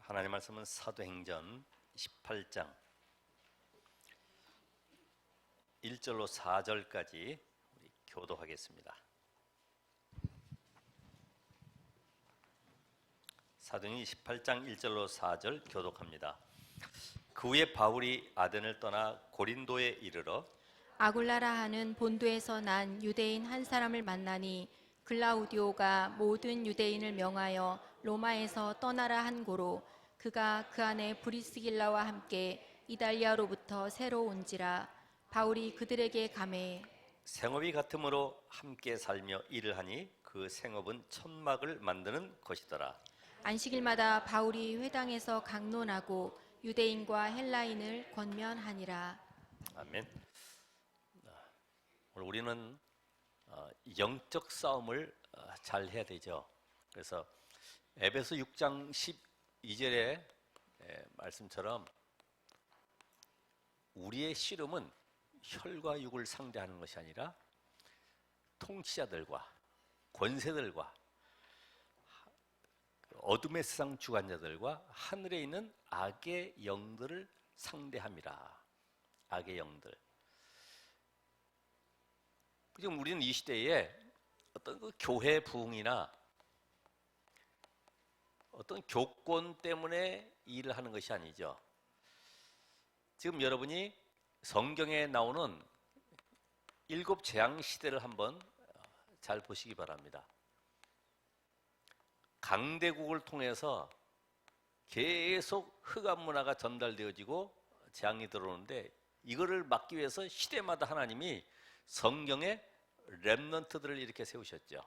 하나님 말씀은 사도행전 18장 1절로 4절까지 우리 교도하겠습니다. 사도행전 18장 1절로 4절 교독합니다. 그 후에 바울이 아덴을 떠나 고린도에 이르러 아굴라라 하는 본도에서 난 유대인 한 사람을 만나니 글라우디오가 모든 유대인을 명하여 로마에서 떠나라 한 고로 그가 그 안에 브리스길라와 함께 이달리아로부터 새로 온지라. 바울이 그들에게 가매 생업이 같으므로 함께 살며 일을 하니 그 생업은 천막을 만드는 것이더라. 안식일마다 바울이 회당에서 강론하고 유대인과 헬라인을 권면하니라. 아멘. 오늘 우리는 영적 싸움을 잘 해야 되죠. 그래서 에베소 6장 12절의 말씀처럼 우리의 씨름은 혈과 육을 상대하는 것이 아니라 통치자들과 권세들과 어둠의 세상 주관자들과 하늘에 있는 악의 영들을 상대함이라. 악의 영들. 지금 우리는 이 시대에 어떤 그 교회 부흥이나 어떤 교권 때문에 일을 하는 것이 아니죠. 지금 여러분이 성경에 나오는 7 재앙 시대를 한번 잘 보시기 바랍니다. 강대국을 통해서 계속 흑암 문화가 전달되어지고 재앙이 들어오는데 이거를 막기 위해서 시대마다 하나님이 성경에 렘넌트들을 이렇게 세우셨죠.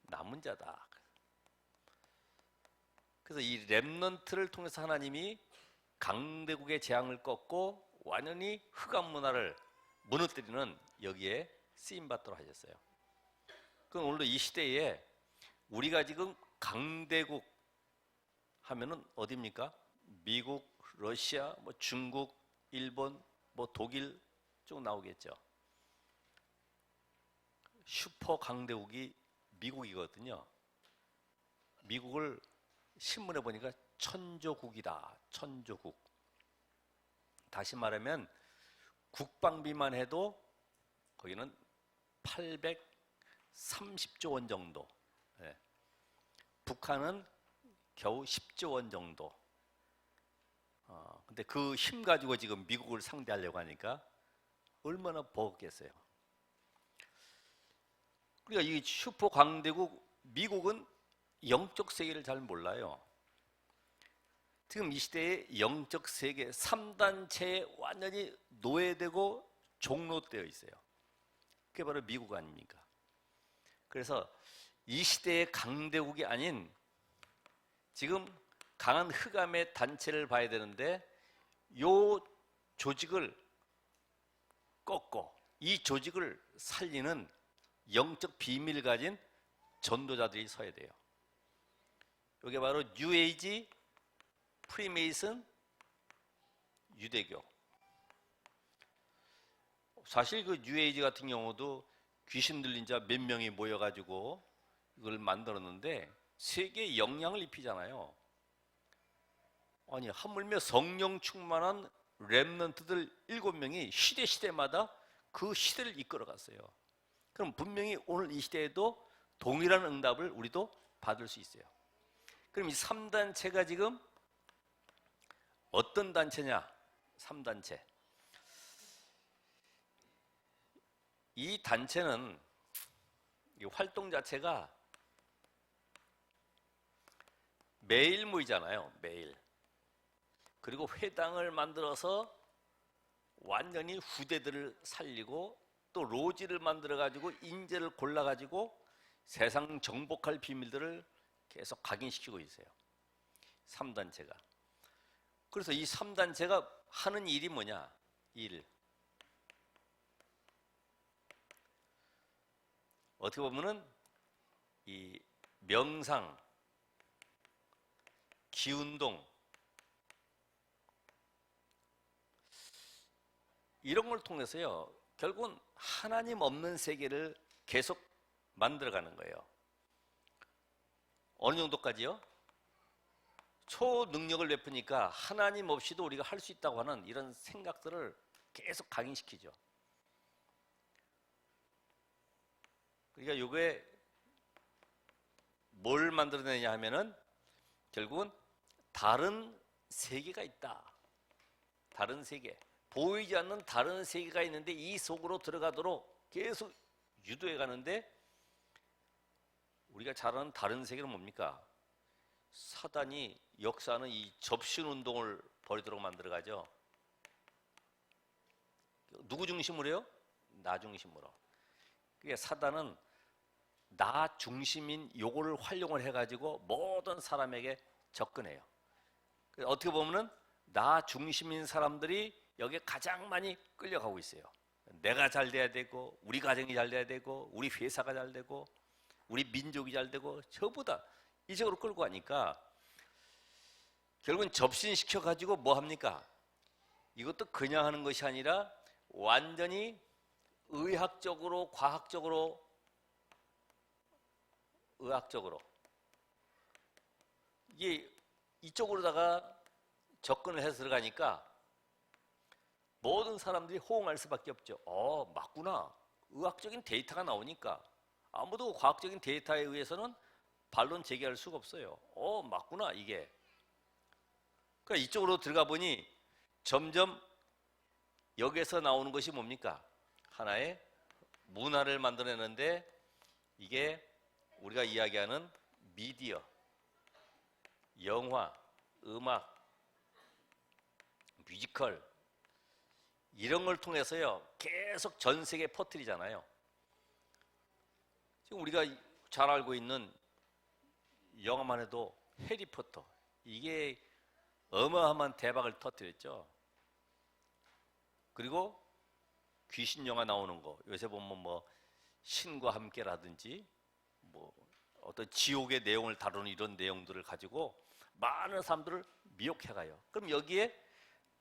남은 자다. 그래서 이 렘넌트를 통해서 하나님이 강대국의 재앙을 꺾고 완전히 흑암 문화를 무너뜨리는 여기에 쓰임받도록 하셨어요. 그럼 오늘도 이 시대에 우리가 지금 강대국 하면은 어디입니까? 미국, 러시아, 중국, 일본, 독일 쭉 나오겠죠. 슈퍼 강대국이 미국이거든요. 미국을 신문에 보니까 천조국이다. 천조국. 다시 말하면 국방비만 해도 거기는 830조 원 정도. 북한은 겨우 10조 원 정도. 근데 그 힘 가지고 지금 미국을 상대하려고 하니까 얼마나 버겁겠어요. 그러니까 이 슈퍼 강대국 미국은 영적 세계를 잘 몰라요. 지금 이 시대에 영적 세계 3단체에 완전히 노예되고 종로되어 있어요. 그게 바로 미국 아닙니까? 그래서 이 시대의 강대국이 아닌 지금 강한 흑암의 단체를 봐야 되는데 요 조직을 꺾고 이 조직을 살리는 영적 비밀을 가진 전도자들이 서야 돼요. 이게 바로 뉴에이지, 프리메이슨, 유대교. 사실 그 뉴에이지 같은 경우도 귀신 들린 자 몇 명이 모여가지고 이걸 만들었는데 세계에 영향을 입히잖아요. 아니 하물며 성령 충만한 렘넌트들 7명이 시대마다 그 시대를 이끌어갔어요. 그럼 분명히 오늘 이 시대에도 동일한 응답을 우리도 받을 수 있어요. 그럼 이 3단체가 지금 어떤 단체냐? 3단체. 이 단체는 이 활동 자체가 매일 모이잖아요. 매일. 그리고 회당을 만들어서 완전히 후대들을 살리고 또 로지를 만들어 가지고 인재를 골라 가지고 세상 정복할 비밀들을 계속 각인시키고 있어요. 3단체가. 그래서 이 3단체가 하는 일이 뭐냐? 일. 어떻게 보면은 이 명상, 기운동 이런 걸 통해서요. 결국은 하나님 없는 세계를 계속 만들어가는 거예요. 어느 정도까지요? 초능력을 베푸니까 하나님 없이도 우리가 할 수 있다고 하는 이런 생각들을 계속 강의시키죠. 그러니까 이게 뭘 만들어내냐 하면은 결국은 다른 세계가 있다. 다른 세계, 보이지 않는 다른 세계가 있는데 이 속으로 들어가도록 계속 유도해 가는데, 우리가 잘 아는 다른 세계는 뭡니까? 사단이 역사하는 이 접신 운동을 벌이도록 만들어가죠. 누구 중심으로요? 나 중심으로. 그게 사단은 나 중심인 요거를 활용을 해가지고 모든 사람에게 접근해요. 어떻게 보면은 나 중심인 사람들이 여기에 가장 많이 끌려가고 있어요. 내가 잘 돼야 되고, 우리 가정이 잘 돼야 되고, 우리 회사가 잘 되고, 우리 민족이 잘 되고, 저보다 이쪽으로 끌고 가니까 결국은 접신시켜가지고 뭐 합니까? 이것도 그냥 하는 것이 아니라 완전히 의학적으로, 과학적으로, 의학적으로 이게 이쪽으로다가 접근을 해서 들어가니까 모든 사람들이 호응할 수밖에 없죠. 맞구나. 의학적인 데이터가 나오니까 아무도 과학적인 데이터에 의해서는 반론 제기할 수가 없어요. 맞구나 이게. 그러니까 이쪽으로 들어가 보니 점점 여기에서 나오는 것이 뭡니까? 하나의 문화를 만들어내는데, 이게 우리가 이야기하는 미디어, 영화, 음악, 뮤지컬, 이런 걸 통해서요 계속 전 세계에 퍼뜨리잖아요. 지금 우리가 잘 알고 있는 영화만 해도 해리포터, 이게 어마어마한 대박을 터뜨렸죠. 그리고 귀신 영화 나오는 거, 요새 보면 뭐 신과 함께라든지 뭐 어떤 지옥의 내용을 다루는 이런 내용들을 가지고 많은 사람들을 미혹해가요. 그럼 여기에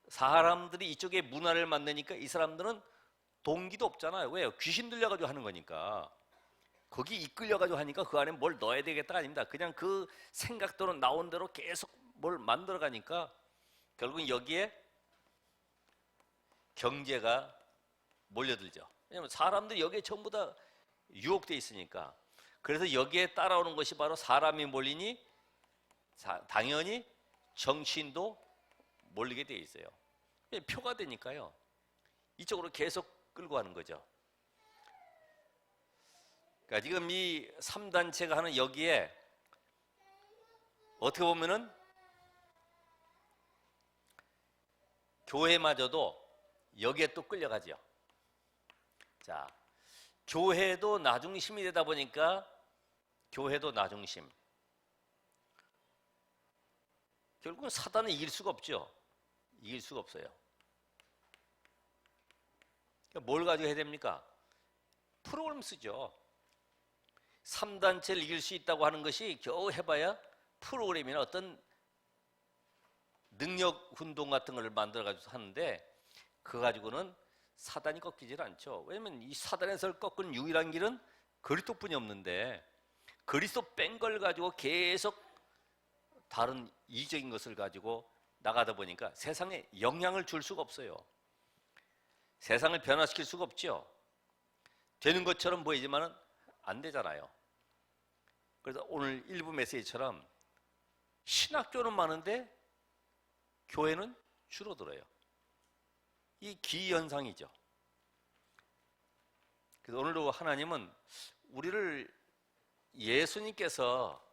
사람들이 이쪽에 문화를 만드니까 이 사람들은 동기도 없잖아요. 왜요? 귀신 들려가지고 하는 거니까. 거기 이끌려가지고 하니까 그 안에 뭘 넣어야 되겠다가 아닙니다. 그냥 그 생각대로 나온 대로 계속 뭘 만들어가니까 결국은 여기에 경제가 몰려들죠. 왜냐하면 사람들이 여기에 전부 다 유혹돼 있으니까. 그래서 여기에 따라오는 것이 바로 사람이 몰리니 당연히 정치인도 몰리게 돼 있어요. 표가 되니까요. 이쪽으로 계속 끌고 가는 거죠. 그러니까 지금 이 3단체가 하는 여기에 어떻게 보면은 교회마저도 여기에 또 끌려가죠. 자, 교회도 나중심이 되다 보니까 교회도 나중심. 결국은 사단은 이길 수가 없죠. 이길 수가 없어요. 그러니까 뭘 가지고 해야 됩니까? 프로그램 쓰죠. 3단체를 이길 수 있다고 하는 것이 겨우 해봐야 프로그램이나 어떤 능력 운동 같은 걸 만들어 가지고 하는데, 그거 가지고는 사단이 꺾이질 않죠. 왜냐면 이 사단에서 꺾은 유일한 길은 그리스도뿐이 없는데, 그리스도 뺀 걸 가지고 계속 다른 이적인 것을 가지고 나가다 보니까 세상에 영향을 줄 수가 없어요. 세상을 변화시킬 수가 없죠. 되는 것처럼 보이지만은 안 되잖아요. 그래서 오늘 일부 메시지처럼 신학교는 많은데 교회는 줄어들어요. 이 기현상이죠. 그래서 오늘도 하나님은 우리를 예수님께서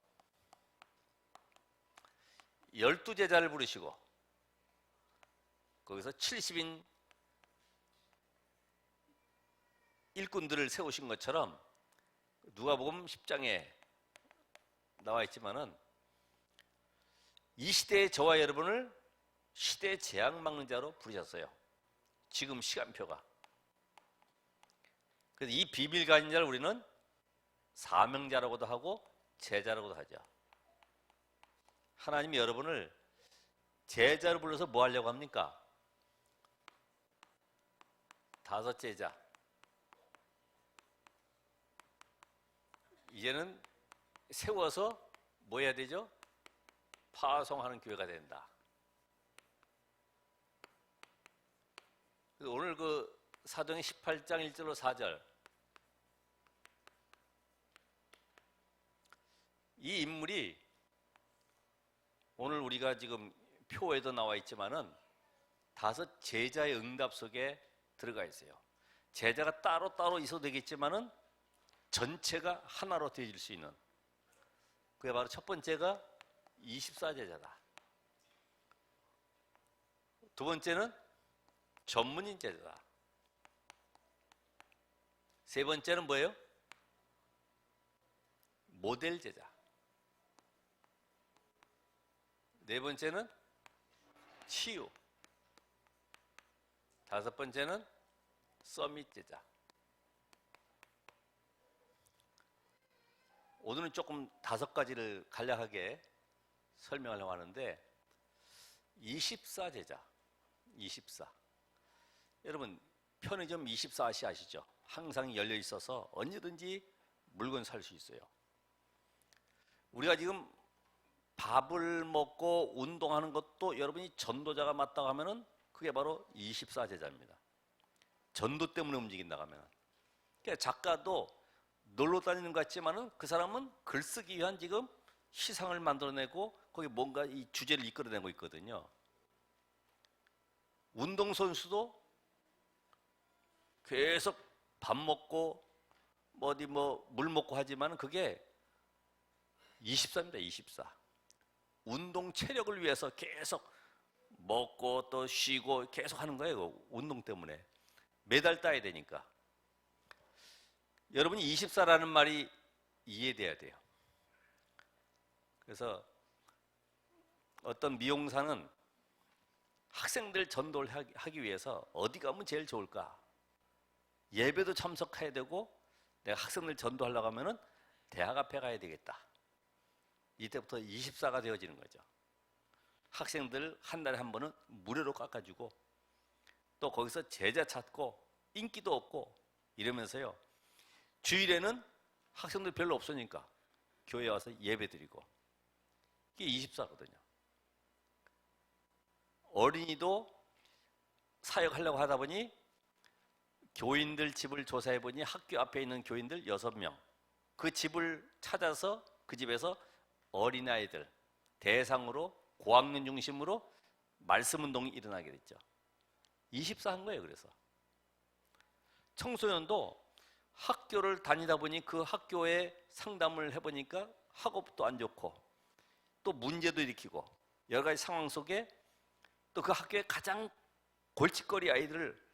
12제자를 부르시고 거기서 70인 일꾼들을 세우신 것처럼 누가복음 10장에 나와 있지만은 이 시대의 저와 여러분을 시대의 재앙 막는 자로 부르셨어요. 지금 시간표가. 그래서 이 비밀 가진 자를 우리는 사명자라고도 하고 제자라고도 하죠. 하나님이 여러분을 제자로 불러서 뭐 하려고 합니까? 5 제자. 이제는 세워서 뭐 해야 되죠? 파송하는 교회가 된다. 그래서 오늘 그 사도행 18장 1절로 4절 이 인물이 오늘 우리가 지금 표에도 나와 있지만은 5 제자의 응답 속에 들어가 있어요. 제자가 따로따로 있어도 되겠지만은 전체가 하나로 되어질 수 있는, 그게 바로 첫 번째가 24제자다. 두 번째는 전문인 제자다. 세 번째는 뭐예요? 모델 제자. 네 번째는 치유. 5번째는 서밋 제자. 오늘은 조금 5가지를 간략하게 설명하려고 하는데 24제자, 24. 여러분 편의점 24시 아시죠? 항상 열려 있어서 언제든지 물건 살 수 있어요. 우리가 지금 밥을 먹고 운동하는 것도 여러분이 전도자가 맞다고 하면은 그게 바로 24제자입니다. 전도 때문에 움직인다고 하면. 그러니까 작가도 놀러 다니는 것 같지만은 그 사람은 글 쓰기 위한 지금 시상을 만들어내고 거기 뭔가 이 주제를 이끌어내고 있거든요. 운동선수도 계속 밥 먹고 어디 물 먹고 하지만은 그게 24입니다. 24. 운동 체력을 위해서 계속 먹고 또 쉬고 계속 하는 거예요. 운동 때문에. 메달 따야 되니까. 여러분이 24라는 말이 이해돼야 돼요. 그래서 어떤 미용사는 학생들 전도를 하기 위해서 어디 가면 제일 좋을까? 예배도 참석해야 되고 내가 학생들 전도하려고 하면은 대학 앞에 가야 되겠다. 이때부터 24가 되어지는 거죠. 학생들 한 달에 한 번은 무료로 깎아주고 또 거기서 제자 찾고 인기도 없고 이러면서요. 주일에는 학생들 별로 없으니까 교회에 와서 예배 드리고 이게 24거든요. 어린이도 사역하려고 하다 보니 교인들 집을 조사해 보니 학교 앞에 있는 교인들 6명, 그 집을 찾아서 그 집에서 어린아이들 대상으로 고학년 중심으로 말씀 운동이 일어나게 됐죠. 24 한 거예요. 그래서 청소년도 학교를 다니다 보니 그 학교에 상담을 해보니까 학업도 안 좋고 또 문제도 일으키고 여러 가지 상황 속에 또 그 학교의 가장 골칫거리 아이들을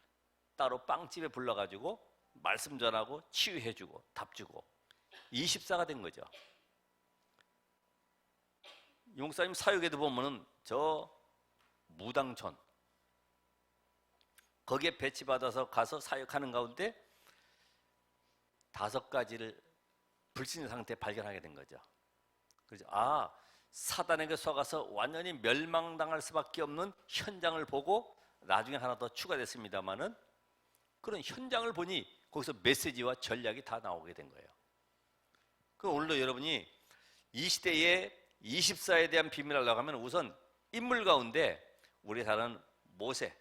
따로 빵집에 불러가지고 말씀 전하고 치유해주고 답 주고 24가 된 거죠. 용사님 사역에도 보면은 저 무당촌 거기에 배치받아서 가서 사역하는 가운데 5가지를 불신의 상태에 발견하게 된 거죠. 그죠? 사단에게 속아서 완전히 멸망당할 수밖에 없는 현장을 보고 나중에 하나 더 추가됐습니다만은 그런 현장을 보니 거기서 메시지와 전략이 다 나오게 된 거예요. 그럼 오늘도 여러분이 이 시대에 24에 대한 비밀을 알려고 하면 우선 인물 가운데 우리 잘 아는 모세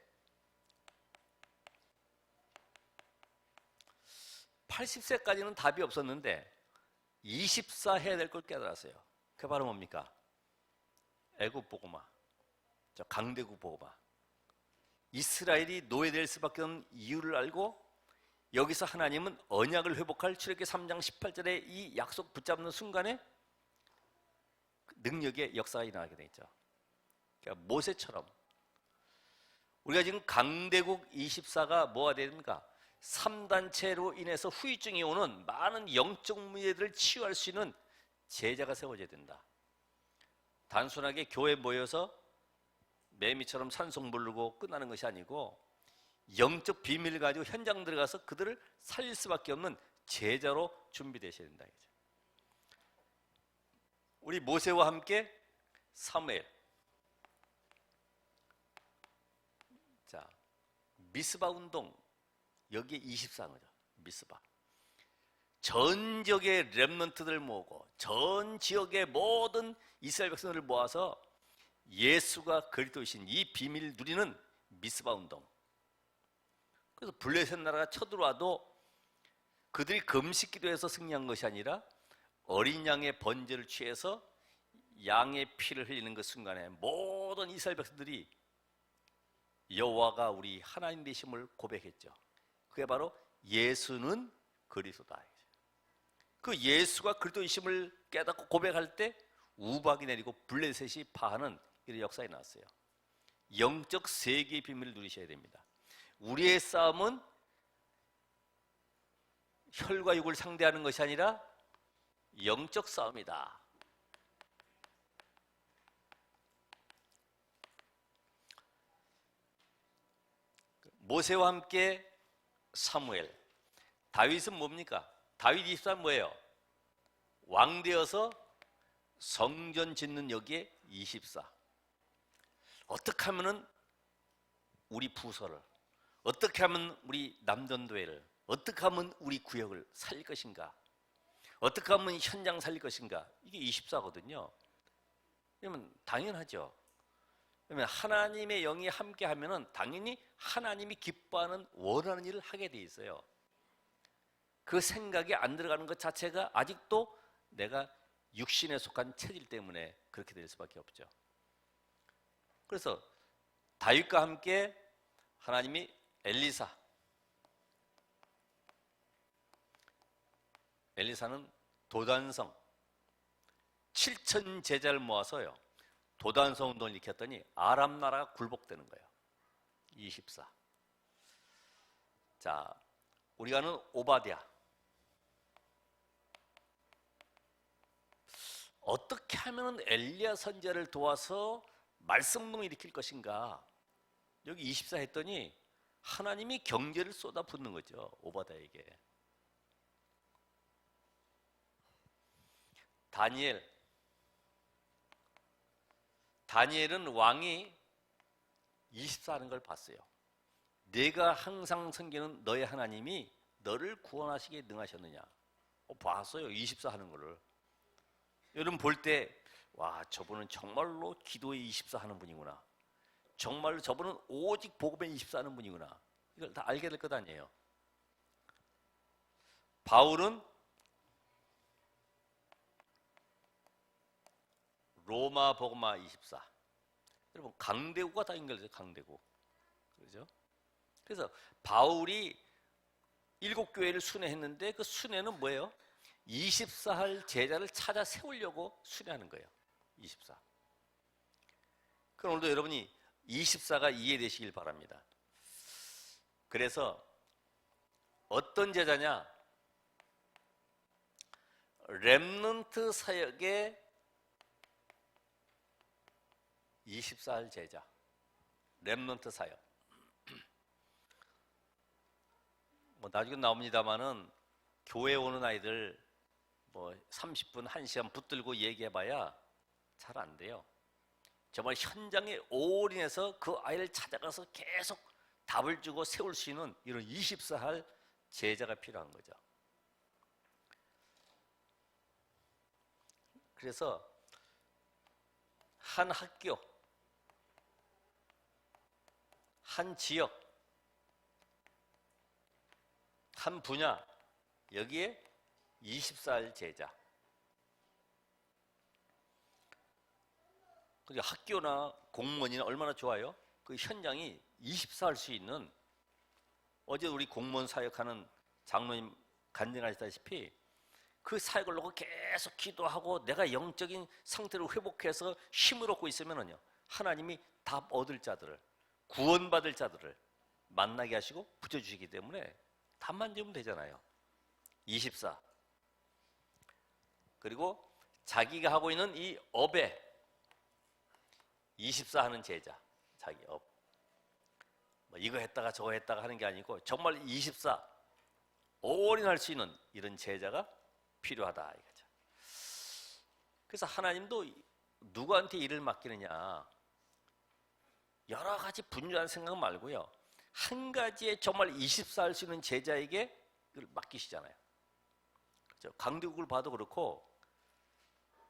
80세까지는 답이 없었는데 24 해야 될 걸 깨달았어요. 그게 바로 뭡니까? 애굽 보고마, 저 강대국 보고마. 이스라엘이 노예될 수밖에 없는 이유를 알고 여기서 하나님은 언약을 회복할 출애굽기 3장 18절에 이 약속 붙잡는 순간에 능력의 역사가 일어나게 되죠. 그러니까 모세처럼 우리가 지금 강대국 24가 뭐가 됩니까? 3단체로 인해서 후유증이 오는 많은 영적 문제들을 치유할 수 있는 제자가 세워져야 된다. 단순하게 교회에 모여서 매미처럼 산송 부르고 끝나는 것이 아니고 영적 비밀을 가지고 현장 들어가서 그들을 살릴 수밖에 없는 제자로 준비되셔야 된다. 우리 모세와 함께 사무엘. 자, 미스바 운동 여기에 24인 거죠. 미스바. 전 지역의 렘넌트들 모으고 전 지역의 모든 이스라엘 백성들을 모아서 예수가 그리스도이신 이 비밀을 누리는 미스바 운동. 그래서 블레셋 나라가 쳐들어와도 그들이 금식 기도해서 승리한 것이 아니라 어린 양의 번제를 취해서 양의 피를 흘리는 그 순간에 모든 이스라엘 백성들이 여호와가 우리 하나님 되심을 고백했죠. 그게 바로 예수는 그리스도다. 그 예수가 그리스도이심을 깨닫고 고백할 때 우박이 내리고 블레셋이 파하는 이런 역사가 나왔어요. 영적 세계의 비밀을 누리셔야 됩니다. 우리의 싸움은 혈과 육을 상대하는 것이 아니라 영적 싸움이다. 모세와 함께 사무엘, 다윗은 뭡니까? 다윗 24는 뭐예요? 왕 되어서 성전 짓는 여기에 24. 어떻게 하면은 우리 부서를, 어떻게 하면 우리 남전도회를, 어떻게 하면 우리 구역을 살릴 것인가? 어떻게 하면 현장 살릴 것인가? 이게 24거든요. 그러면 당연하죠. 그러면 하나님의 영이 함께 하면은 당연히 하나님이 기뻐하는 원하는 일을 하게 돼 있어요. 그 생각이 안 들어가는 것 자체가 아직도 내가 육신에 속한 체질 때문에 그렇게 될 수밖에 없죠. 그래서 다윗과 함께 하나님이 엘리사는 도단성 7천 제자를 모아서요 도단성 운동을 일으켰더니 아람 나라가 굴복되는 거예요. 24. 자, 우리가 아는 오바댜. 어떻게 하면 엘리야 선지자를 도와서 말씀 운동을 일으킬 것인가? 여기 24 했더니 하나님이 경제를 쏟아붓는 거죠. 오바댜에게. 다니엘은 왕이 24 하는 걸 봤어요. 내가 항상 섬기는 너의 하나님이 너를 구원하시기에 능하셨느냐? 봤어요. 24 하는 거를. 여러분 볼 때 와, 저분은 정말로 기도에 24 하는 분이구나. 정말로 저분은 오직 복음에 24 하는 분이구나. 이걸 다 알게 될 것 아니에요. 바울은 로마 복음화 24. 여러분 강대구가 다 연결돼요. 강대구. 그렇죠? 그래서 바울이 7교회를 순회했는데 그 순회는 뭐예요? 24할 제자를 찾아 세우려고 순회하는 거예요. 24. 그럼 오늘도 여러분이 24가 이해되시길 바랍니다. 그래서 어떤 제자냐? 렘넌트 사역의 24할 제자. 렘넌트 사역. 뭐 나중에 나옵니다만은 교회 오는 아이들 뭐 30분, 1시간 붙들고 얘기해봐야 잘 안 돼요. 정말 현장에 올인해서 그 아이를 찾아가서 계속 답을 주고 세울 수 있는 이런 24할 제자가 필요한 거죠. 그래서 한 학교, 한 지역, 한 분야, 여기에 24할 제자. 그러니까 학교나 공무원이나 얼마나 좋아요? 그 현장이 24 할 수 있는, 어제 우리 공무원 사역하는 장로님 간증하셨다시피 그 사역을 놓고 계속 기도하고 내가 영적인 상태를 회복해서 힘을 얻고 있으면은요, 하나님이 답 얻을 자들을, 구원받을 자들을 만나게 하시고 붙여주시기 때문에 답만 주면 되잖아요. 24. 그리고 자기가 하고 있는 이 업에 24 하는 제자. 자기 업. 뭐 이거 했다가 저거 했다가 하는 게 아니고 정말 24 올인할 수 있는 이런 제자가 필요하다 이거죠. 그래서 하나님도 누구한테 일을 맡기느냐, 여러 가지 분주한 생각 말고요, 한 가지에 정말 24 할 수 있는 제자에게 이걸 맡기시잖아요. 그렇죠? 강대국을 봐도 그렇고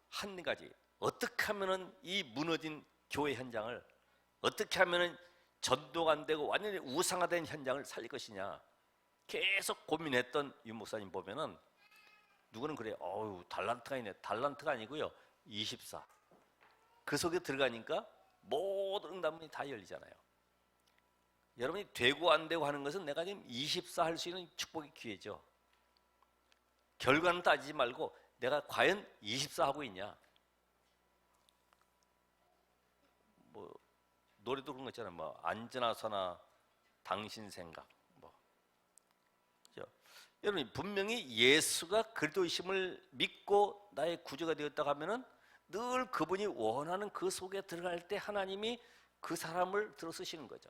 한 가지, 어떻게 하면은 이 무너진 교회 현장을 어떻게 하면 전도가 안 되고 완전히 우상화된 현장을 살릴 것이냐 계속 고민했던 유 목사님 보면은 누구는 그래요. 어우 달란트가 있네. 달란트가 아니고요. 24. 그 속에 들어가니까 모든 응답문이 다 열리잖아요. 여러분이 되고 안 되고 하는 것은 내가 지금 24 할 수 있는 축복의 기회죠. 결과는 따지지 말고 내가 과연 24 하고 있냐. 뭐 노래도 그런 거 있잖아요. 뭐 앉으나 서나 당신 생각. 뭐 그렇죠? 여러분이 분명히 예수가 그리스도이심을 믿고 나의 구주가 되었다고 하면은 늘 그분이 원하는 그 속에 들어갈 때 하나님이 그 사람을 들어 쓰시는 거죠.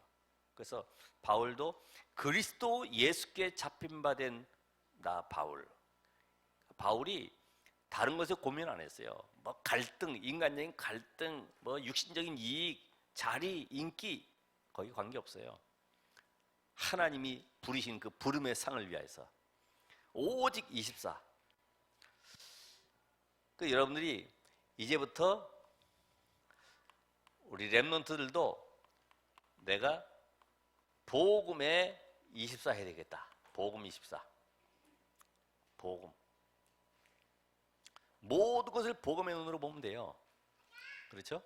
그래서 바울도 그리스도 예수께 잡힌 바 된 나 바울이 다른 것에 고민 안 했어요. 뭐 갈등, 인간적인 갈등, 뭐 육신적인 이익, 자리, 인기 거기 관계없어요. 하나님이 부르신 그 부름의 상을 위해서 오직 24. 그 여러분들이 이제부터 우리 렘넌트들도 내가 복음에 24 해야 되겠다. 복음 24. 복음. 모든 것을 복음의 눈으로 보면 돼요. 그렇죠?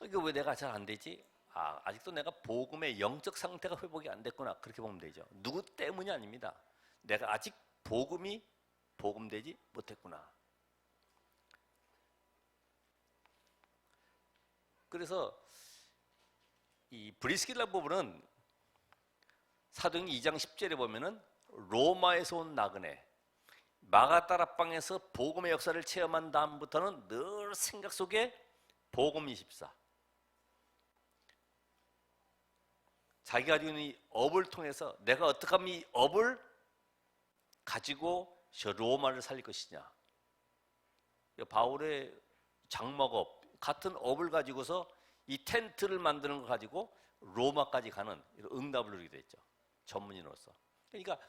이게 왜 내가 잘 안 되지? 아직도 내가 복음의 영적 상태가 회복이 안 됐구나. 그렇게 보면 되죠. 누구 때문이 아닙니다. 내가 아직 복음이 복음되지 못했구나. 그래서 이 브리스길라 부분은 사도행 2장 10절에 보면은 로마에서 온 나그네 마가다락방에서 복음의 역사를 체험한 다음부터는 늘 생각 속에 복음 24 자기가 가지고 있는 이 업을 통해서 내가 어떻게 하면 이 업을 가지고 저 로마를 살릴 것이냐. 바울의 장막업 같은 업을 가지고서 이 텐트를 만드는 걸 가지고 로마까지 가는 이런 응답을 누리게 됐죠. 전문인으로서. 그러니까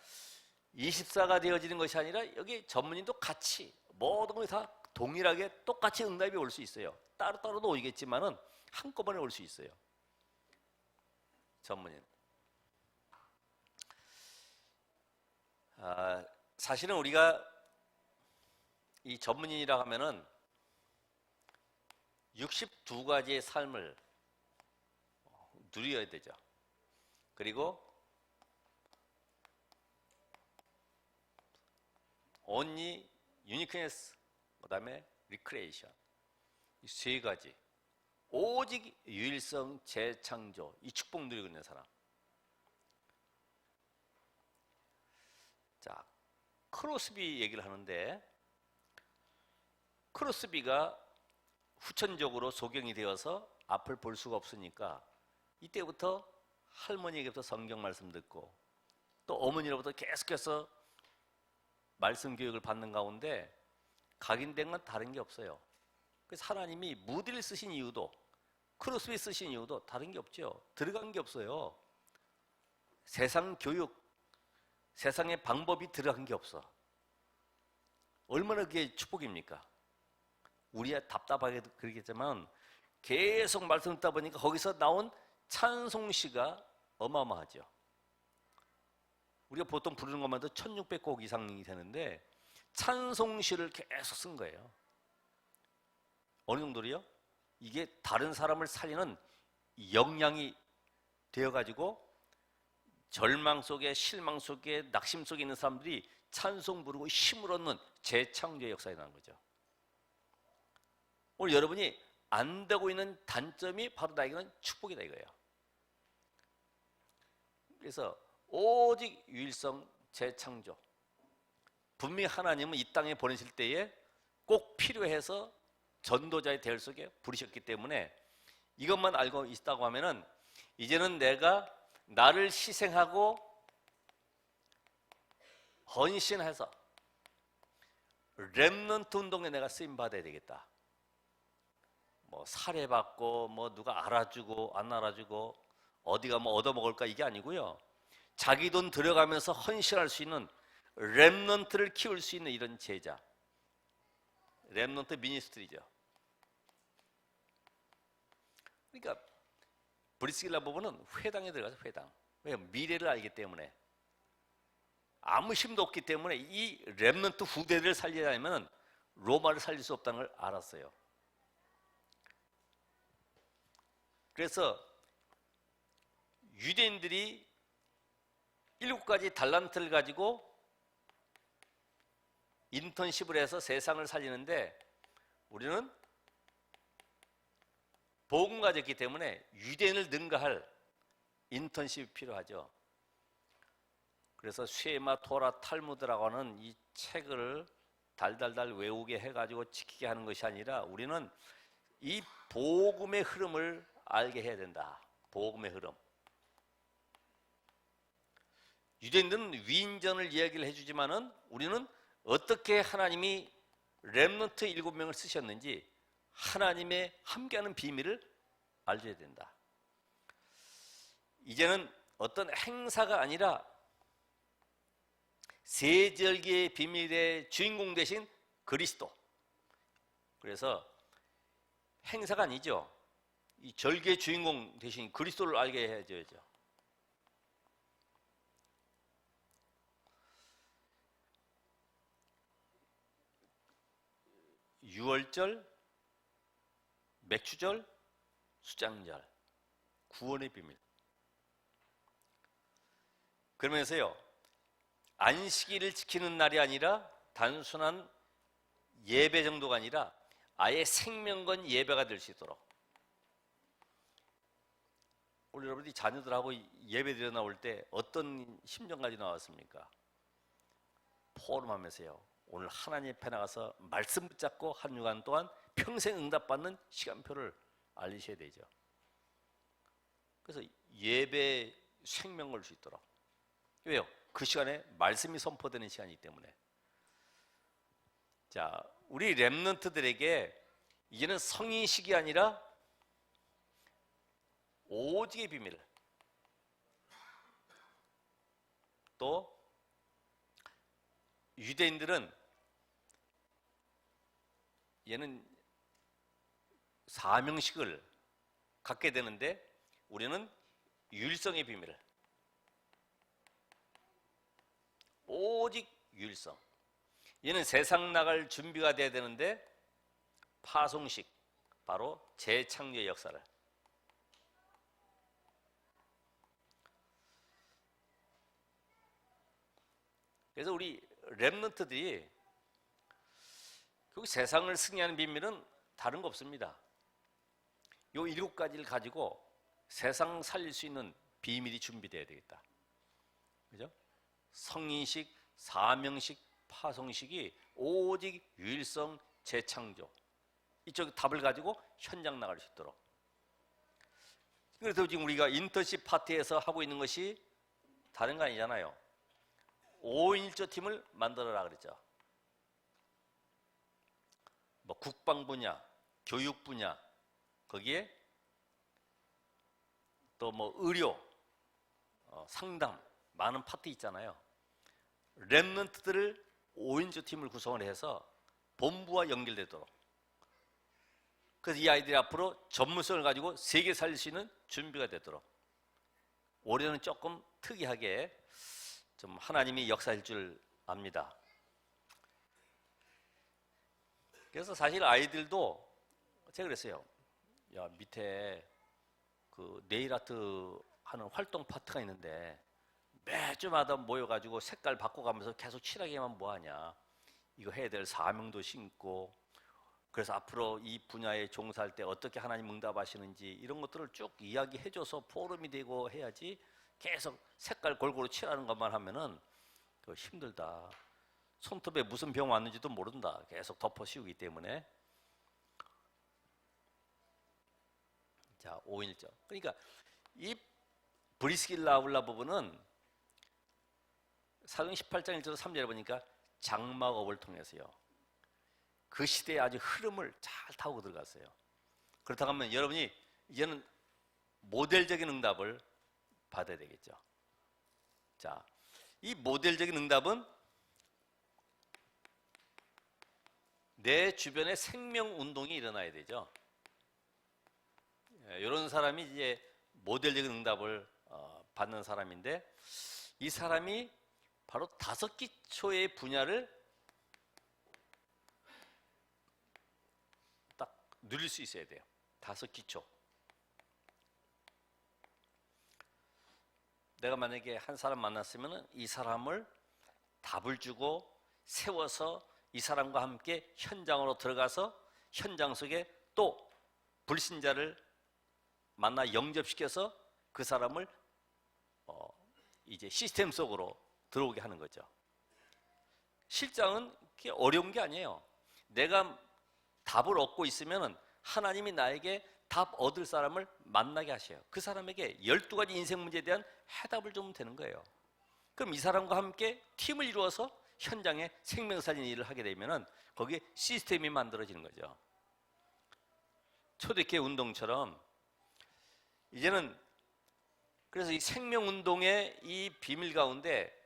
24가 되어지는 것이 아니라 여기 전문인도 같이 모든 것이 다 동일하게 똑같이 응답이 올 수 있어요. 따로따로도 오겠지만은 한꺼번에 올 수 있어요. 전문인. 사실은 우리가 이 전문인이라 하면은 62가지의 삶을 누려야 되죠. 그리고 only uniqueness, 그 다음에 recreation 이 세 가지 오직 유일성 재창조 이 축복 누리고 있는 사람. 자, 크로스비 얘기를 하는데 크로스비가 후천적으로 소경이 되어서 앞을 볼 수가 없으니까 이때부터 할머니에게부터 성경 말씀 듣고 또 어머니로부터 계속해서 말씀 교육을 받는 가운데 각인된 건 다른 게 없어요. 그래서 하나님이 무디를 쓰신 이유도 크로스비 쓰신 이유도 다른 게 없죠. 들어간 게 없어요. 세상 교육, 세상의 방법이 들어간 게 없어. 얼마나 그게 축복입니까? 우리야 답답하게 그러겠지만 계속 말씀 듣다 보니까 거기서 나온 찬송시가 어마어마하죠. 우리가 보통 부르는 것만 해도 1600곡 이상이 되는데 찬송시를 계속 쓴 거예요. 어느 정도로요? 이게 다른 사람을 살리는 역량이 되어가지고 절망 속에 실망 속에 낙심 속에 있는 사람들이 찬송 부르고 힘을 얻는 재창조의 역사에 나는 거죠. 오늘 여러분이 안 되고 있는 단점이 바로 나에게는 축복이다 이거예요. 그래서 오직 유일성 재창조. 분명히 하나님은 이 땅에 보내실 때에 꼭 필요해서 전도자의 대열 속에 부르셨기 때문에 이것만 알고 있다고 하면은 이제는 내가 나를 희생하고 헌신해서 렘넌트 운동에 내가 쓰임 받아야 되겠다. 뭐 살해받고 뭐 누가 알아주고 안 알아주고 어디가 뭐 얻어먹을까 이게 아니고요. 자기 돈 들여가면서 헌신할 수 있는 렘넌트를 키울 수 있는 이런 제자. 렘넌트 미니스트리죠. 그러니까 브리스길라 부부는 회당에 들어가서 회당. 왜? 미래를 알기 때문에. 아무 힘도 없기 때문에 이 렘넌트 후대들을 살리려면 로마를 살릴 수 없다는 걸 알았어요. 그래서 유대인들이 7가지 달란트를 가지고 인턴십을 해서 세상을 살리는데 우리는 복음 가졌기 때문에 유대인을 능가할 인턴십이 필요하죠. 그래서 쉐마 토라 탈무드라고 하는 이 책을 달달달 외우게 해가지고 지키게 하는 것이 아니라 우리는 이 복음의 흐름을 알게 해야 된다. 복음의 흐름. 유대인들은 위인전을 이야기를 해주지만은 우리는 어떻게 하나님이 렘넌트 7명을 쓰셨는지 하나님의 함께하는 비밀을 알려야 된다. 이제는 어떤 행사가 아니라 세절기의 비밀의 주인공 되신 그리스도. 그래서 행사가 아니죠. 이 절기의 주인공 되신 그리스도를 알게 해줘야죠. 유월절, 맥추절, 수장절, 구원의 비밀. 그러면서요, 안식일을 지키는 날이 아니라 단순한 예배 정도가 아니라 아예 생명건 예배가 될 수 있도록. 오늘 여러분들이 자녀들하고 예배 드려 나올 때 어떤 심정 가지고 나왔습니까? 포럼하면서요. 오늘 하나님 앞에 나가서 말씀 붙잡고 한 주간 동안 평생 응답받는 시간표를 알리셔야 되죠. 그래서 예배 생명 걸 수 있도록. 왜요? 그 시간에 말씀이 선포되는 시간이기 때문에. 자, 우리 렘넌트들에게 이제는 성인식이 아니라 오직의 비밀. 또 유대인들은 얘는 사명식을 갖게 되는데 우리는 유일성의 비밀을. 오직 유일성. 얘는 세상 나갈 준비가 돼야 되는데 파송식, 바로 재창조의 역사를. 그래서 우리 렘넌트들이 결국 세상을 승리하는 비밀은 다른 거 없습니다. 요 7가지를 가지고 세상 살릴 수 있는 비밀이 준비되어야 되겠다. 그죠? 성인식, 사명식, 파송식이 오직 유일성, 재창조. 이쪽 답을 가지고 현장 나갈 수 있도록. 그래서 지금 우리가 인턴십 파티에서 하고 있는 것이 다른 거 아니잖아요. 5인 1조 팀을 만들어라 그랬죠. 뭐 국방 분야, 교육 분야, 거기에 또 뭐 의료, 상담, 많은 파트 있잖아요. 렘넌트들을 5인조 팀을 구성을 해서 본부와 연결되도록. 그래서 이 아이들이 앞으로 전문성을 가지고 세계 살릴 수 있는 준비가 되도록. 올해는 조금 특이하게 좀 하나님이 역사할 줄 압니다. 그래서 사실 아이들도 제가 그랬어요. 야, 밑에 그 네일 아트 하는 활동 파트가 있는데 매주마다 모여가지고 색깔 바꿔가면서 계속 칠하기만 뭐하냐. 이거 해야 될 사명도 심고, 그래서 앞으로 이 분야에 종사할 때 어떻게 하나님 응답하시는지 이런 것들을 쭉 이야기해줘서 포럼이 되고 해야지 계속 색깔 골고루 칠하는 것만 하면은 그거 힘들다. 손톱에 무슨 병 왔는지도 모른다. 계속 덮어 씌우기 때문에. 자, 5일절. 그러니까 이 브리스길라 아울라 부분은 사도행 18장 1절 3절에 보니까 장막업을 통해서요. 그 시대의 아주 흐름을 잘 타고 들어갔어요. 그렇다고 하면 여러분이 이제는 모델적인 응답을 받아야 되겠죠. 자, 이 모델적인 응답은 내 주변에 생명 운동이 일어나야 되죠. 이런 사람이 이제 모델적인 응답을 받는 사람인데, 이 사람이 바로 다섯 기초의 분야를 딱 누릴 수 있어야 돼요. 다섯 기초. 내가 만약에 한 사람 만났으면 이 사람을 답을 주고 세워서 이 사람과 함께 현장으로 들어가서 현장 속에 또 불신자를 만나 영접시켜서 그 사람을 이제 시스템 속으로 들어오게 하는 거죠. 실장은 그게 어려운 게 아니에요. 내가 답을 얻고 있으면 하나님이 나에게 답 얻을 사람을 만나게 하셔요. 그 사람에게 12가지 인생 문제에 대한 해답을 주면 되는 거예요. 그럼 이 사람과 함께 팀을 이루어서 현장에 생명살린 일을 하게 되면 거기에 시스템이 만들어지는 거죠. 초대교회 운동처럼 이제는, 그래서 이 생명운동의 이 비밀 가운데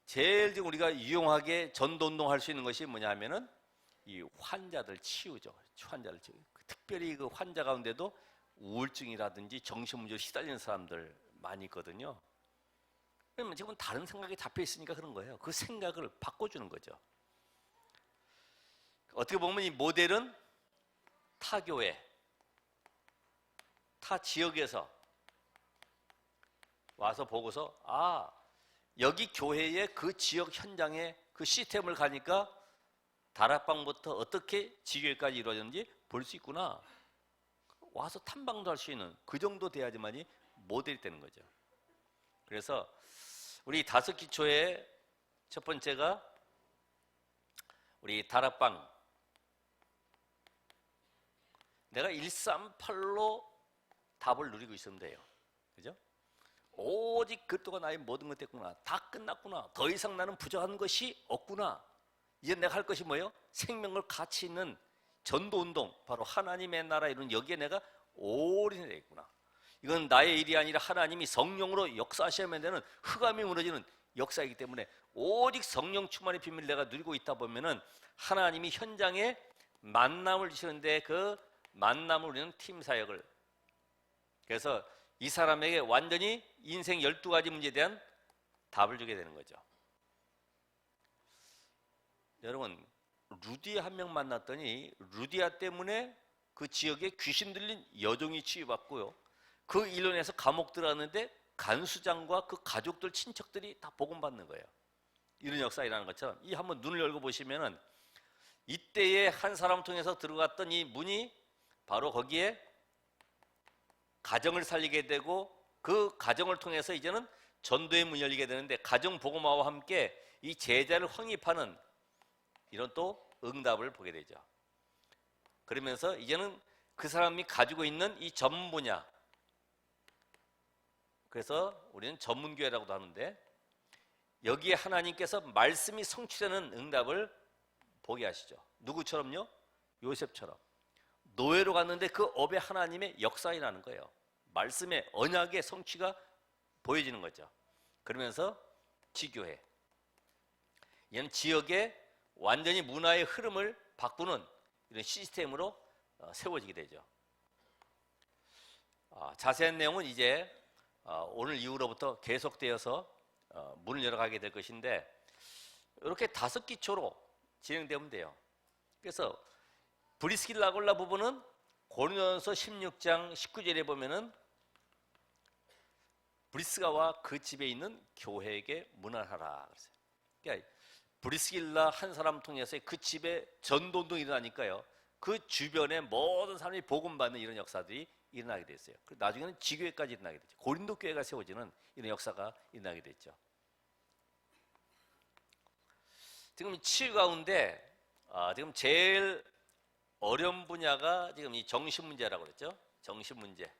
제일 지금 우리가 유용하게 전도운동 할 수 있는 것이 뭐냐면은 이 환자들 치유죠. 환자를 치유. 특별히 그 환자 가운데도 우울증이라든지 정신문제로 시달리는 사람들 많이 있거든요. 그러면 지금 다른 생각이 잡혀 있으니까 그런 거예요. 그 생각을 바꿔주는 거죠. 어떻게 보면 이 모델은 타 교회, 타 지역에서 와서 보고서, 아, 여기 교회의 그 지역 현장에 그 시스템을 가니까 다락방부터 어떻게 지교회까지 이루어졌는지 볼 수 있구나. 와서 탐방도 할 수 있는 그 정도 돼야지만이 모델이 되는 거죠. 그래서 우리 다섯 기초의 첫 번째가 우리 다락방. 내가 138로 답을 누리고 있으면 돼요. 그죠? 오직 그리스도가 나의 모든 것 됐구나. 다 끝났구나. 더 이상 나는 부족한 것이 없구나. 이제 내가 할 것이 뭐예요? 생명을 가치 있는 전도운동, 바로 하나님의 나라 이룬 여기에 내가 올인이 되어 있구나. 이건 나의 일이 아니라 하나님이 성령으로 역사하셔야만 되는 흑암이 무너지는 역사이기 때문에 오직 성령 충만의 비밀을 내가 누리고 있다 보면은 하나님이 현장에 만남을 주시는데 그 만남을 우리는 팀 사역을, 그래서 이 사람에게 완전히 인생 12가지 문제에 대한 답을 주게 되는 거죠. 여러분, 루디아 한 명 만났더니 루디아 때문에 그 지역에 귀신 들린 여종이 치유받고요. 그 일로 인해서 감옥 들어갔는데 간수장과 그 가족들, 친척들이 다 복음받는 거예요. 이런 역사 일어나는 것처럼 이 한번 눈을 열고 보시면은 이때에 한 사람 통해서 들어갔던 이 문이 바로 거기에 가정을 살리게 되고 그 가정을 통해서 이제는 전도의 문이 열리게 되는데 가정 복음화와 함께 이 제자를 확립하는 이런 또 응답을 보게 되죠. 그러면서 이제는 그 사람이 가지고 있는 이 전문 분야, 그래서 우리는 전문교회라고도 하는데 여기에 하나님께서 말씀이 성취되는 응답을 보게 하시죠. 누구처럼요? 요셉처럼 노예로 갔는데 그 업에 하나님의 역사가 일어나는 거예요. 말씀의 언약의 성취가 보여지는 거죠. 그러면서 지교회, 이는 지역의 완전히 문화의 흐름을 바꾸는 이런 시스템으로 세워지게 되죠. 자세한 내용은 이제 오늘 이후로부터 계속되어서 문을 열어가게 될 것인데 이렇게 다섯 기초로 진행되면 돼요. 그래서 브리스길라골라 부분은 고린도전서 16장 19절에 보면은 브리스가와 그 집에 있는 교회에게 문안하라 그랬어요. 그러니까 브리스길라 한 사람 통해서 그 집에 전도운동이 일어나니까요. 그 주변에 모든 사람이 복음받는 이런 역사들이 일어나게 됐어요. 나중에는 지교회까지 일어나게 됐죠. 고린도 교회가 세워지는 이런 역사가 일어나게 됐죠. 지금 치유 가운데 지금 제일 어려운 분야가 지금 이 정신 문제라고 그랬죠. 정신 문제.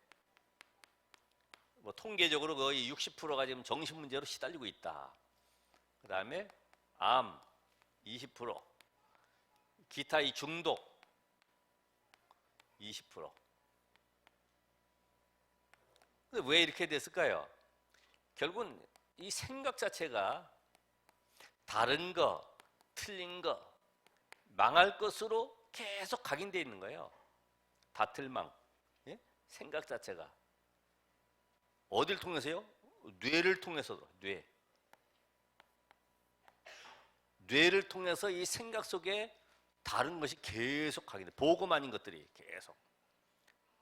뭐 통계적으로 거의 60%가 지금 정신 문제로 시달리고 있다. 그 다음에 암 20%, 기타 이 중독 20%. 근데 왜 이렇게 됐을까요? 결국은 이 생각 자체가 다른 거, 틀린 거, 망할 것으로 계속 각인되어 있는 거예요. 다틀망. 예? 생각 자체가 어딜 통해서요? 뇌를 통해서도. 뇌를 통해서 이 생각 속에 다른 것이 계속 각인돼. 보고만 아닌 것들이 계속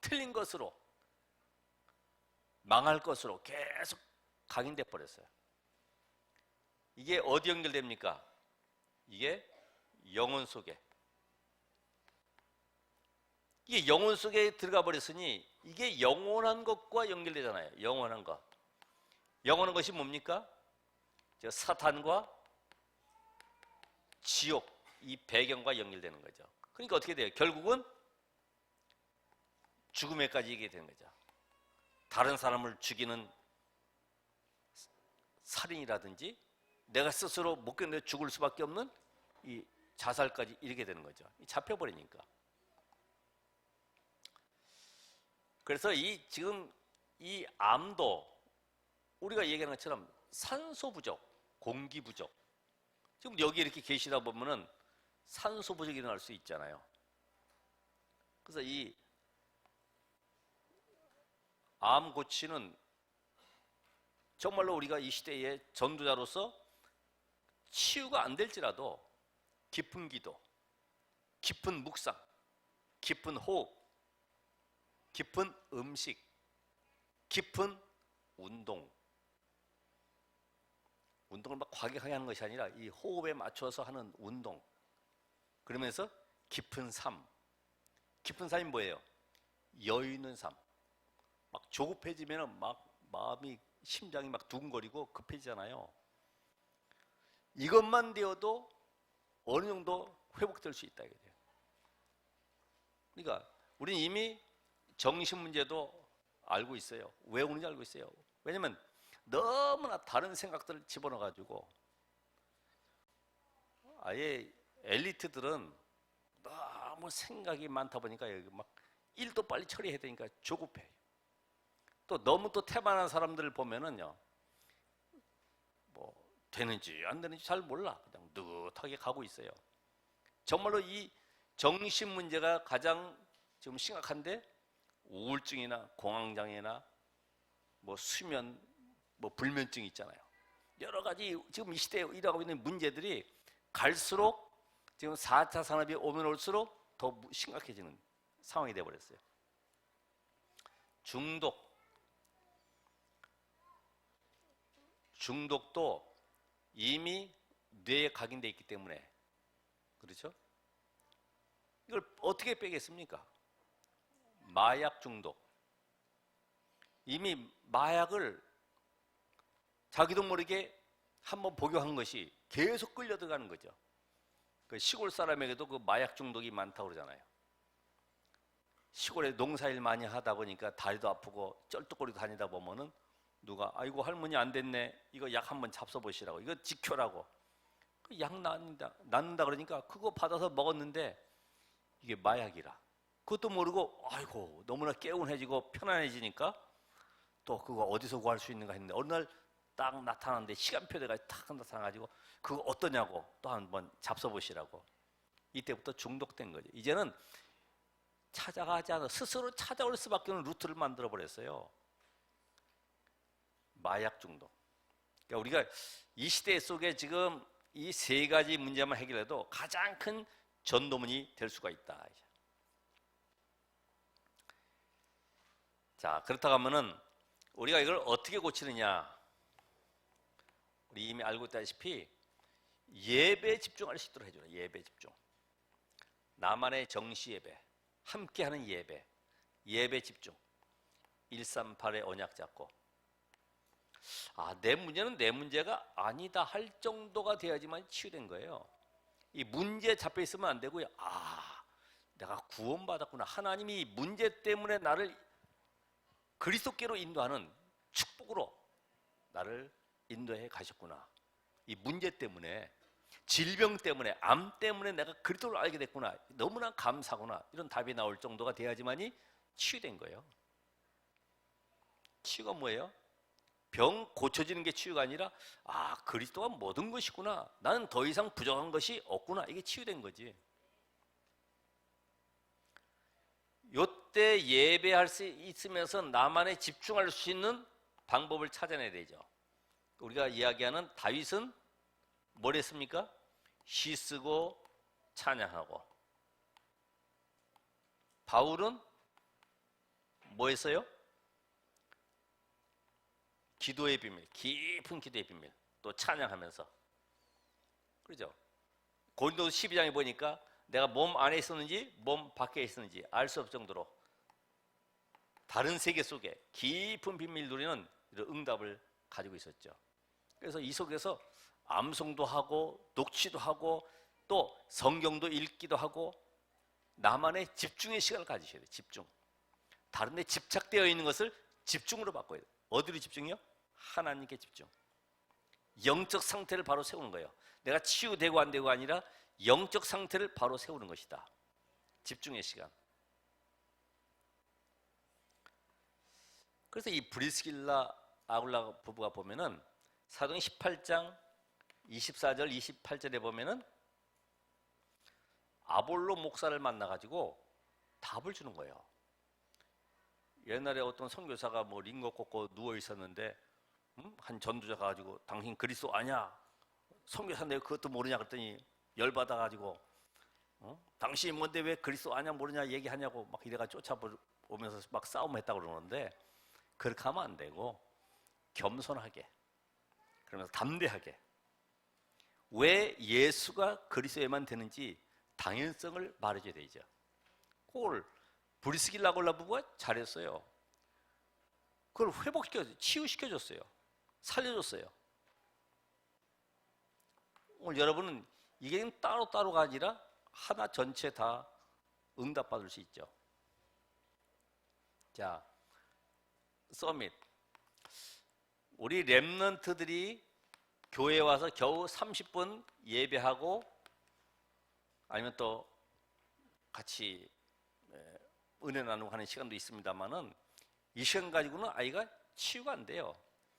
틀린 것으로, 망할 것으로 계속 각인돼 버렸어요. 이게 어디 연결됩니까? 이게 영혼 속에. 이게 영혼 속에 들어가 버렸으니 이게 영원한 것과 연결되잖아요. 영원한 것. 영원한 것이 뭡니까? 저 사탄과 지옥, 이 배경과 연결되는 거죠. 그러니까 어떻게 돼요? 결국은 죽음에까지 이게 되는 거죠. 다른 사람을 죽이는 살인이라든지 내가 스스로 못 견뎌 죽을 수밖에 없는 이 자살까지 이르게 되는 거죠. 잡혀버리니까. 그래서 지금 이 암도 우리가 얘기하는 것처럼 산소 부족, 공기 부족. 지금 여기 이렇게 계시다 보면은 산소 부족이 일어날 수 있잖아요. 그래서 이 암 고치는 정말로 우리가 이 시대의 전도자로서 치유가 안 될지라도 깊은 기도, 깊은 묵상, 깊은 호흡, 깊은 음식, 깊은 운동을 막 과격하게 하는 것이 아니라 이 호흡에 맞춰서 하는 운동. 그러면서 깊은 삶. 깊은 삶이 뭐예요? 여유 있는 삶. 막 조급해지면 막 마음이, 심장이 막 두근거리고 급해지잖아요. 이것만 되어도 어느 정도 회복될 수 있다 이거죠. 그러니까 우리는 이미 정신 문제도 알고 있어요. 왜 오는지 알고 있어요. 왜냐면 너무나 다른 생각들을 집어넣어가지고 아예 엘리트들은 너무 생각이 많다 보니까 여기 막 일도 빨리 처리해야 되니까 조급해. 또 너무 또 태만한 사람들을 보면은요, 뭐 되는지 안 되는지 잘 몰라. 그냥 느긋하게 가고 있어요. 정말로 이 정신 문제가 가장 지금 심각한데 우울증이나 공황장애나 뭐 수면, 뭐 불면증 있잖아요. 여러 가지 지금 이 시대에 일어나고 있는 문제들이 갈수록 지금 4차 산업이 오면 올수록 더 심각해지는 상황이 되어버렸어요. 중독도 이미 뇌에 각인되어 있기 때문에, 그렇죠? 이걸 어떻게 빼겠습니까? 마약 중독. 이미 마약을 자기도 모르게 한번 복용한 것이 계속 끌려 들어가는 거죠. 그 시골 사람에게도 그 마약 중독이 많다고 그러잖아요. 시골에 농사일 많이 하다 보니까 다리도 아프고 쩔뚝거리고 다니다 보면은 누가 아이고 할머니 안 됐네, 이거 약 한번 잡숴보시라고, 이거 지켜라고, 그 약 낫는다 그러니까 그거 받아서 먹었는데 이게 마약이라 그것도 모르고 아이고 너무나 개운해지고 편안해지니까 또 그거 어디서 구할 수 있는가 했는데 어느 날 딱 나타났는데 시간표대가 딱 나타나가지고 그거 어떠냐고 또 한번 잡숴보시라고. 이때부터 중독된 거죠. 이제는 찾아가지 않아 스스로 찾아올 수밖에 없는 루트를 만들어 버렸어요. 마약 중독. 그러니까 우리가 이 시대 속에 지금 이 세 가지 문제만 해결해도 가장 큰 전도문이 될 수가 있다. 자, 그렇다고 하면은 우리가 이걸 어떻게 고치느냐? 우리 이미 알고 있다시피 예배에 집중할 수 있도록 해줘요. 예배 집중. 나만의 정시 예배, 함께하는 예배, 예배 집중. 138의 언약 잡고. 내 문제는 내 문제가 아니다 할 정도가 돼야지만 치유된 거예요. 이 문제 잡혀 있으면 안 되고요. 내가 구원받았구나. 하나님이 문제 때문에 나를 그리스도께로 인도하는 축복으로 나를 인도해 가셨구나. 이 문제 때문에, 질병 때문에, 암 때문에 내가 그리스도를 알게 됐구나. 너무나 감사구나. 이런 답이 나올 정도가 돼야지만이 치유된 거예요. 치유가 뭐예요? 병 고쳐지는 게 치유가 아니라 그리스도가 모든 것이구나. 나는 더 이상 부족한 것이 없구나. 이게 치유된 거지. 요때 예배할 수 있으면서 나만의 집중할 수 있는 방법을 찾아내야 되죠. 우리가 이야기하는 다윗은 뭘 했습니까? 시 쓰고 찬양하고. 바울은 뭐 했어요? 기도의 비밀, 깊은 기도의 비밀, 또 찬양하면서. 그렇죠? 고린도서 12장에 보니까 내가 몸 안에 있었는지 몸 밖에 있었는지 알 수 없을 정도로 다른 세계 속에 깊은 비밀 누리는 이런 응답을 가지고 있었죠. 그래서 이 속에서 암송도 하고 녹취도 하고 또 성경도 읽기도 하고 나만의 집중의 시간을 가지셔야 돼요. 집중. 다른 데 집착되어 있는 것을 집중으로 바꿔야 돼요. 어디로 집중이요? 하나님께 집중. 영적 상태를 바로 세우는 거예요. 내가 치유되고 안 되고 아니라 영적 상태를 바로 세우는 것이다. 집중의 시간. 그래서 이 브리스길라 아굴라 부부가 보면은 사도행 18장 24절 28절에 보면은 아볼로 목사를 만나가지고 답을 주는 거예요. 옛날에 어떤 선교사가 뭐 링거 꽂고 누워 있었는데 한 전도자가 가지고 당신 그리스도 아냐? 선교사인데 그것도 모르냐? 그랬더니 열받아가지고 당신이 뭔데 왜 그리스도 아냐 모르냐 얘기하냐고 막 이래가 쫓아오면서 막 싸움했다고 그러는데 그렇게 하면 안 되고 겸손하게 그러면서 담대하게 왜 예수가 그리스도에만 되는지 당연성을 말해줘야 되죠. 그걸 브리스길라 아굴라 부부가 잘했어요. 그걸 회복시켜줬어요. 치유시켜줬어요. 살려줬어요. 오늘 여러분은 이게 따로따로가 아니라 하나 전체 다 응답받을 수 있죠. 자, 서밋. 우리 렘넌트들이 교회에 와서 겨우 30분 예배하고 아니면 또 같이 은혜 나누고 하는 시간도 있습니다만은 이 시간 가지고는 아이가 치유가 안 돼요.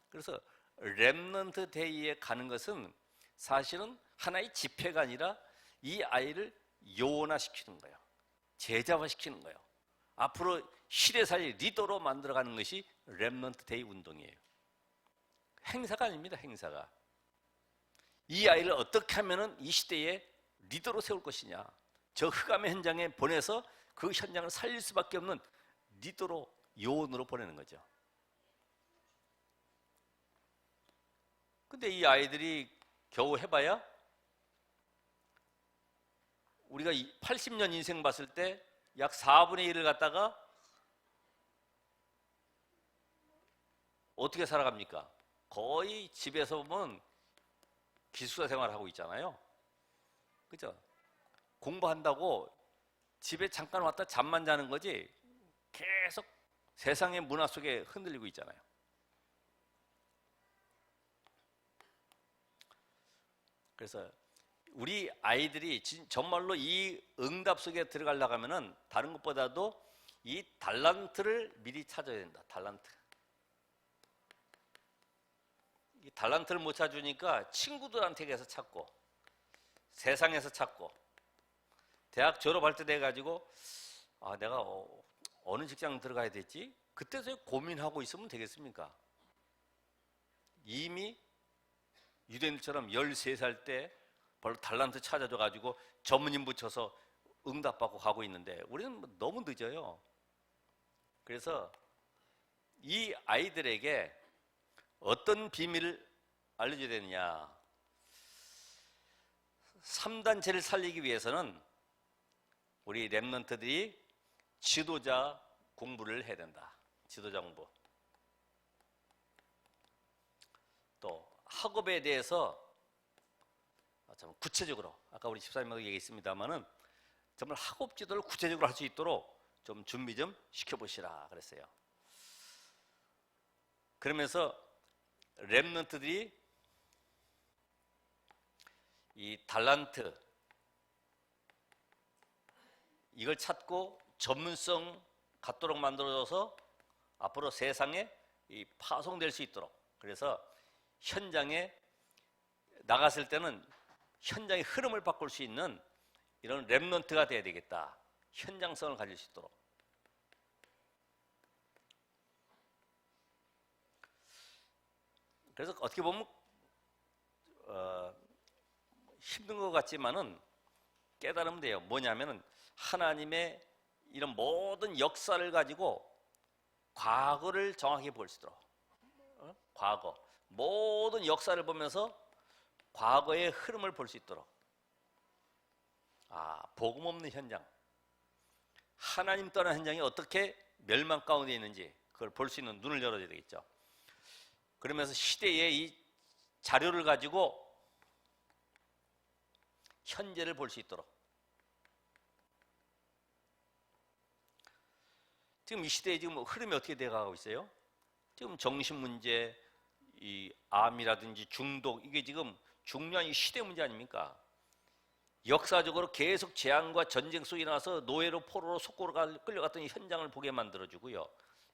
그래서 렘넌트 데이에 가는 것은 사실은 하나의 집회가 아니라 이 아이를 요원화시키는 거예요. 제자화시키는 거예요. 앞으로 시대사의 리더로 만들어가는 것이 렘넌트 데이 운동이에요. 행사가 아닙니다. 행사가. 이 아이를 어떻게 하면 이 시대에 리더로 세울 것이냐. 저 흑암의 현장에 보내서 그 현장을 살릴 수밖에 없는 리더로 요원으로 보내는 거죠. 근데 이 아이들이 겨우 해봐야 우리가 80년 인생 봤을 때 약 4분의 1을 갖다가 어떻게 살아갑니까? 거의 집에서 보면 기숙사 생활을 하고 있잖아요. 그죠? 공부한다고 집에 잠깐 왔다 잠만 자는 거지 계속 세상의 문화 속에 흔들리고 있잖아요. 그래서 우리 아이들이 정말로 이 응답 속에 들어가려고 하면은 다른 것보다도 이 달란트를 미리 찾아야 된다. 달란트. 이 달란트를 못 찾으니까 친구들한테 가서 찾고 세상에서 찾고 대학 졸업할 때 돼가지고 아 내가 어느 직장 들어가야 되지? 그때서 고민하고 있으면 되겠습니까? 이미 유대인들처럼 13살 때 바로 달란트 찾아줘가지고 전문인 붙여서 응답받고 가고 있는데 우리는 너무 늦어요. 그래서 이 아이들에게 어떤 비밀을 알려줘야 되느냐. 3단체를 살리기 위해서는 우리 렘넌트들이 지도자 공부를 해야 된다. 지도자 공부. 또 학업에 대해서 좀 구체적으로 아까 우리 집사님하고 얘기했습니다만은 정말 학업 지도를 구체적으로 할 수 있도록 좀 준비 좀 시켜보시라 그랬어요. 그러면서 렘넌트들이 이 달란트 이걸 찾고 전문성 갖도록 만들어줘서 앞으로 세상에 이 파송될 수 있도록 그래서 현장에 나갔을 때는 현장의 흐름을 바꿀 수 있는 이런 렘넌트가 돼야 되겠다. 현장성을 가질 수 있도록. 그래서 어떻게 보면 힘든 것 같지만은 깨달으면 돼요. 뭐냐면은 하나님의 이런 모든 역사를 가지고 과거를 정확히 볼 수 있도록, 과거 모든 역사를 보면서 과거의 흐름을 볼 수 있도록, 복음 없는 현장, 하나님 떠난 현장이 어떻게 멸망 가운데 있는지 그걸 볼 수 있는 눈을 열어야 되겠죠. 그러면서 시대의 이 자료를 가지고 현재를 볼 수 있도록. 지금 이 시대에 지금 흐름이 어떻게 돼가고 있어요? 지금 정신 문제, 이 암이라든지 중독, 이게 지금 중요한 이 시대 문제 아닙니까? 역사적으로 계속 재앙과 전쟁 속에 나와서 노예로 포로로 속고로 끌려갔던 이 현장을 보게 만들어주고요.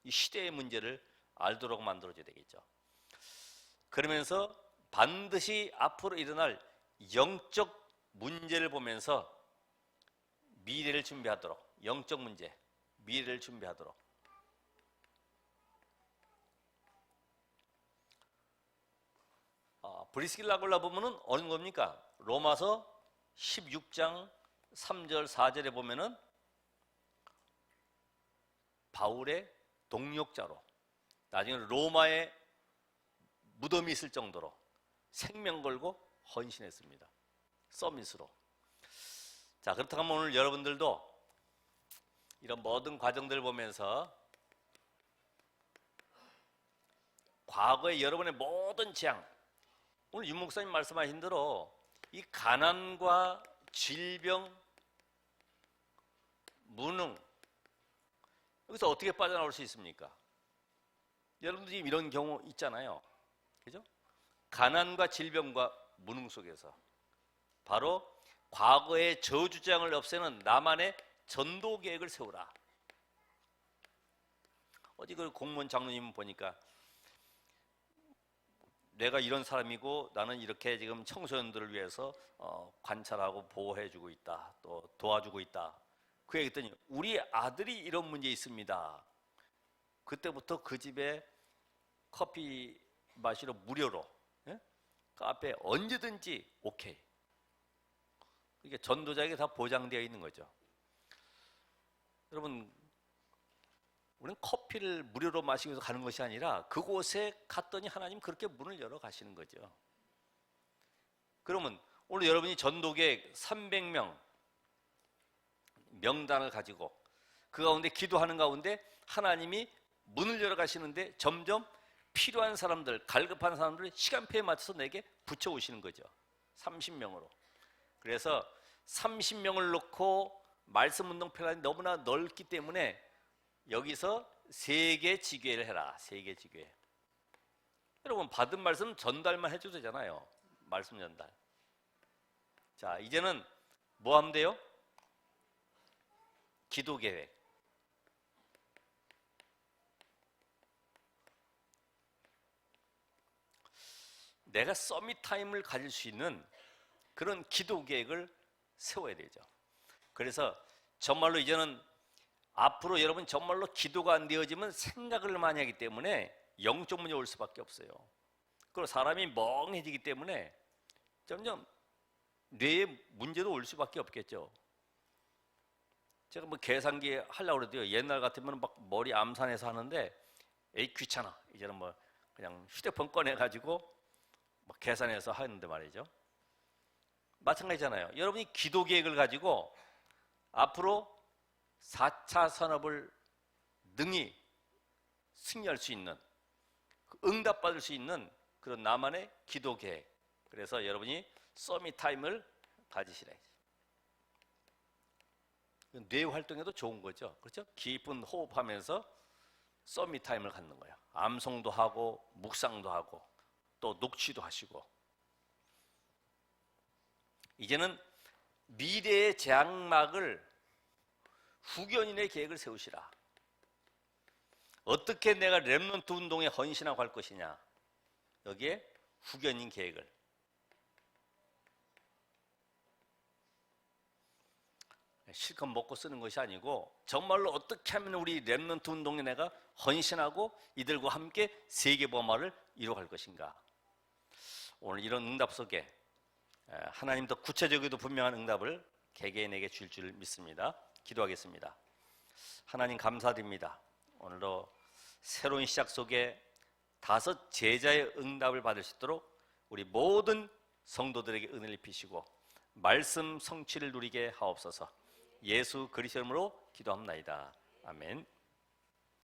이 시대의 문제를 알도록 만들어줘야 되겠죠. 그러면서 반드시 앞으로 일어날 영적 문제를 보면서 미래를 준비하도록, 영적 문제, 미래를 준비하도록. 브리스길라 아굴라 보면은 어느 겁니까? 로마서 16장 3절 4절에 보면은 바울의 동력자로, 나중에 로마에 무덤이 있을 정도로 생명 걸고 헌신했습니다. 서밋으로. 자, 그렇다면 오늘 여러분들도 이런 모든 과정들을 보면서 과거의 여러분의 모든 재앙, 오늘 윤 목사님 말씀하신 대로 이 가난과 질병, 무능, 여기서 어떻게 빠져나올 수 있습니까? 여러분들 지금 이런 경우 있잖아요. 그죠? 가난과 질병과 무능 속에서 바로 과거의 저주장을 없애는 나만의 전도 계획을 세우라. 어디 그 공무원 장로님 보니까 내가 이런 사람이고 나는 이렇게 지금 청소년들을 위해서 관찰하고 보호해주고 있다, 또 도와주고 있다. 그 얘기했더니 우리 아들이 이런 문제 있습니다. 그때부터 그 집에 커피 마시러 무료로, 예? 카페 언제든지 오케이. 이게 전도자에게 다 보장되어 있는 거죠. 여러분, 우리는 커피를 무료로 마시기 위해서 가는 것이 아니라 그곳에 갔더니 하나님 그렇게 문을 열어 가시는 거죠. 그러면 오늘 여러분이 전도계 300명 명단을 가지고 그 가운데 기도하는 가운데 하나님이 문을 열어 가시는데 점점 필요한 사람들, 갈급한 사람들을 시간표에 맞춰서 내게 붙여오시는 거죠. 30명으로. 그래서 30명을 놓고 말씀 운동 플랜이 너무나 넓기 때문에 여기서 세계 지교회를 해라. 세계 지교회. 여러분, 받은 말씀 전달만 해줘도 되잖아요. 말씀 전달. 자, 이제는 뭐 하면 돼요? 기도 계획. 내가 서밋 타임을 가질 수 있는 그런 기도 계획을 세워야 되죠. 그래서 정말로 이제는 앞으로 여러분 정말로 기도가 안 되어지면 생각을 많이 하기 때문에 영적 문제 올 수밖에 없어요. 그리고 사람이 멍해지기 때문에 점점 뇌에 문제도 올 수밖에 없겠죠. 제가 뭐 계산기 하려고 그래도요, 옛날 같으면 막 머리 암산해서 하는데 에이 귀찮아. 이제는 뭐 그냥 휴대폰 꺼내가지고 막 계산해서 하는데 말이죠. 마찬가지잖아요. 여러분이 기도 계획을 가지고 앞으로 4차 산업을 능히 승리할 수 있는, 응답받을 수 있는 그런 나만의 기도 계획. 그래서 여러분이 서밋 타임을 가지시라. 뇌 활동에도 좋은 거죠. 그렇죠? 깊은 호흡하면서 서밋 타임을 갖는 거예요. 암송도 하고 묵상도 하고 또 녹취도 하시고. 이제는 미래의 재앙막을 후견인의 계획을 세우시라. 어떻게 내가 렘넌트 운동에 헌신하고 할 것이냐. 여기에 후견인 계획을. 실컷 먹고 쓰는 것이 아니고 정말로 어떻게 하면 우리 렘넌트 운동에 내가 헌신하고 이들과 함께 세계범화를 이루어갈 것인가. 오늘 이런 응답 속에 하나님 더 구체적이고 분명한 응답을 개개인에게 줄 줄 믿습니다. 기도하겠습니다. 하나님 감사드립니다. 오늘도 새로운 시작 속에 5 제자의 응답을 받을 수 있도록 우리 모든 성도들에게 은혜를 입히시고 말씀 성취를 누리게 하옵소서. 예수 그리스도 이름으로 기도합나이다. 아멘.